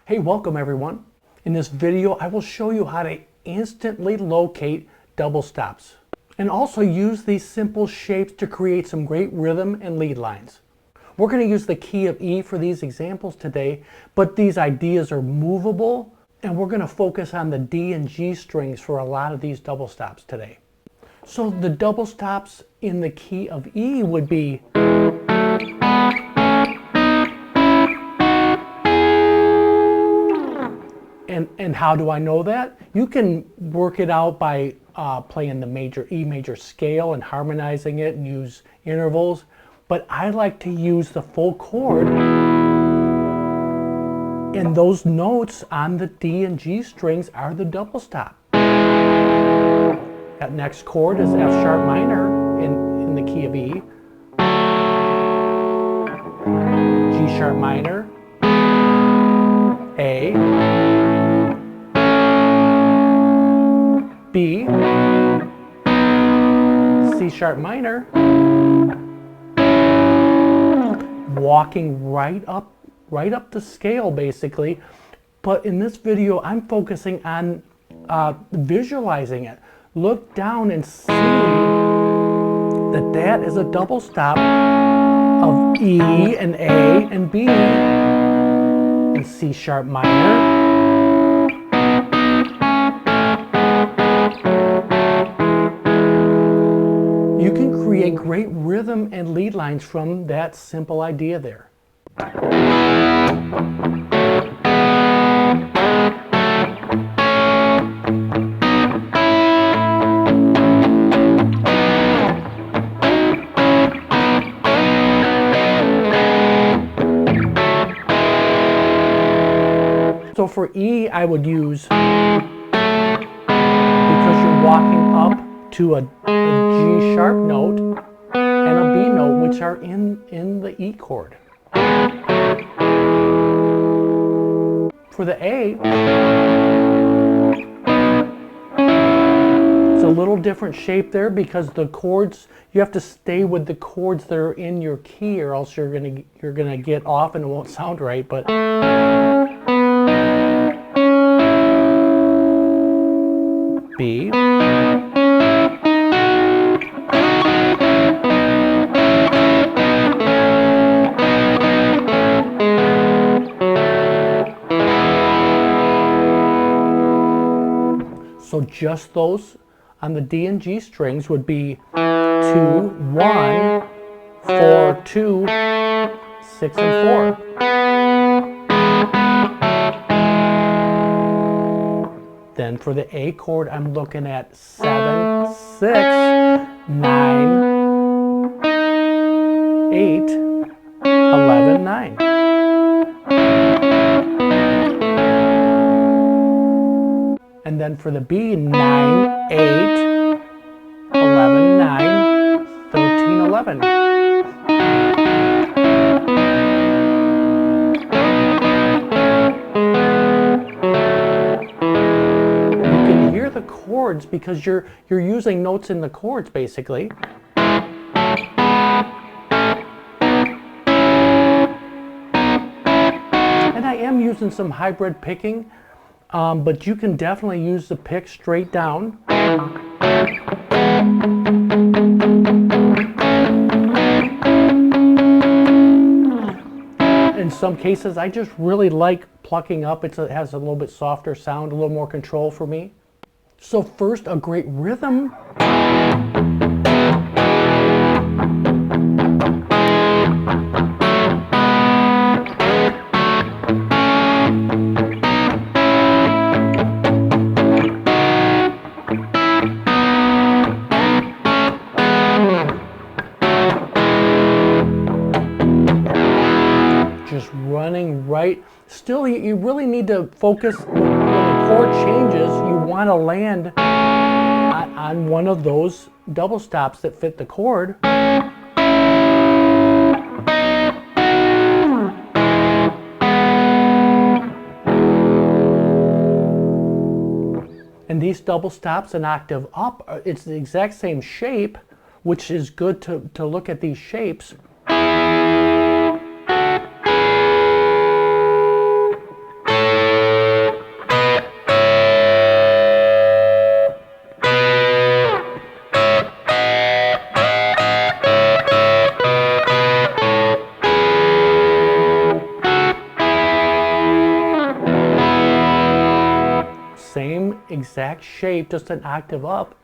Hey, welcome everyone. In this video, I will show you how to instantly locate double stops and also use these simple shapes to create some great rhythm and lead lines. We're going to use the key of E for these examples today, but these ideas are movable and we're going to focus on the D and G strings for a lot of these double stops today. So the double stops in the key of E would be And how do I know that? You can work it out by playing the E major scale and harmonizing it and use intervals. But I like to use the full chord. And those notes on the D and G strings are the double stop. That next chord is F sharp minor in the key of E. G sharp minor. A. B, C sharp minor, walking right up the scale basically, but in this video I'm focusing on visualizing it. Look down and see that is a double stop of E and A and B and C sharp minor. You can create great rhythm and lead lines from that simple idea there. So for E, I would use, because you're walking up to a G sharp note and a B note, which are in the E chord. For the A, it's a little different shape there because the chords, you have to stay with the chords that are in your key or else you're gonna get off and it won't sound right. But B, so just those on the D and G strings would be 2, 1, 4, 2, 6, and 4. Then for the A chord, I'm looking at 7, 6, 9, 8, 11, 9. And then for the B, 9, 8, 11, 9, 13, 11. The chords because you're using notes in the chords basically. And I am using some hybrid picking, but you can definitely use the pick straight down. In some cases I just really like plucking up. It has a little bit softer sound, a little more control for me. So first, a great rhythm. Just running right. Still, you really need to focus. When the chord changes, you want to land on one of those double stops that fit the chord. And these double stops an octave up, it's the exact same shape, which is good to look at these shapes. exact shape, just an octave up.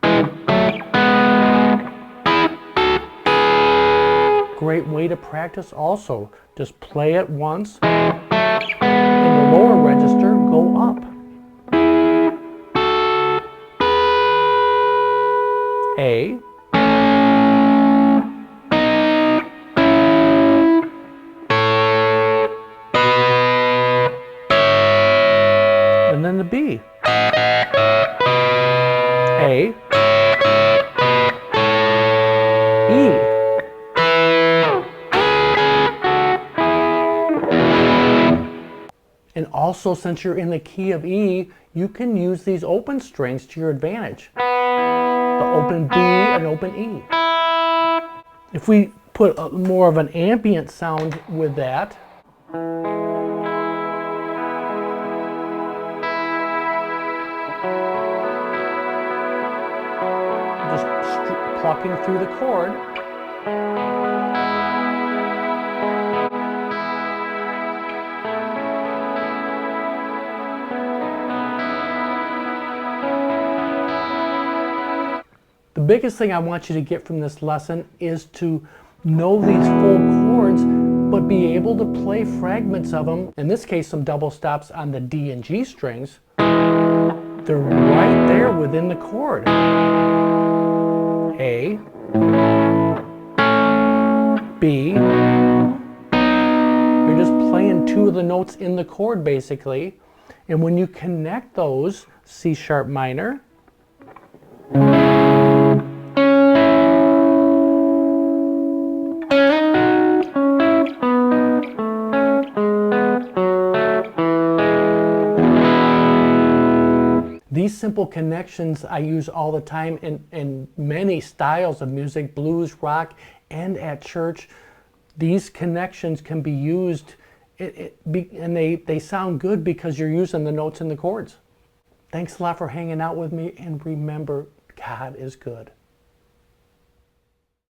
Great way to practice also. Just play it once. In the lower register, go up. A. And then the B. A. E. And also, since you're in the key of E, you can use these open strings to your advantage. The open B and open E. If we put more of an ambient sound with that, just plucking through the chord. The biggest thing I want you to get from this lesson is to know these full chords, but be able to play fragments of them. In this case, some double stops on the D and G strings. They're right there within the chord. A, B. You're just playing two of the notes in the chord basically. And when you connect those, C sharp minor, these simple connections I use all the time in many styles of music, blues, rock, and at church. These connections can be used, and they sound good because you're using the notes in the chords. Thanks a lot for hanging out with me, and remember, God is good.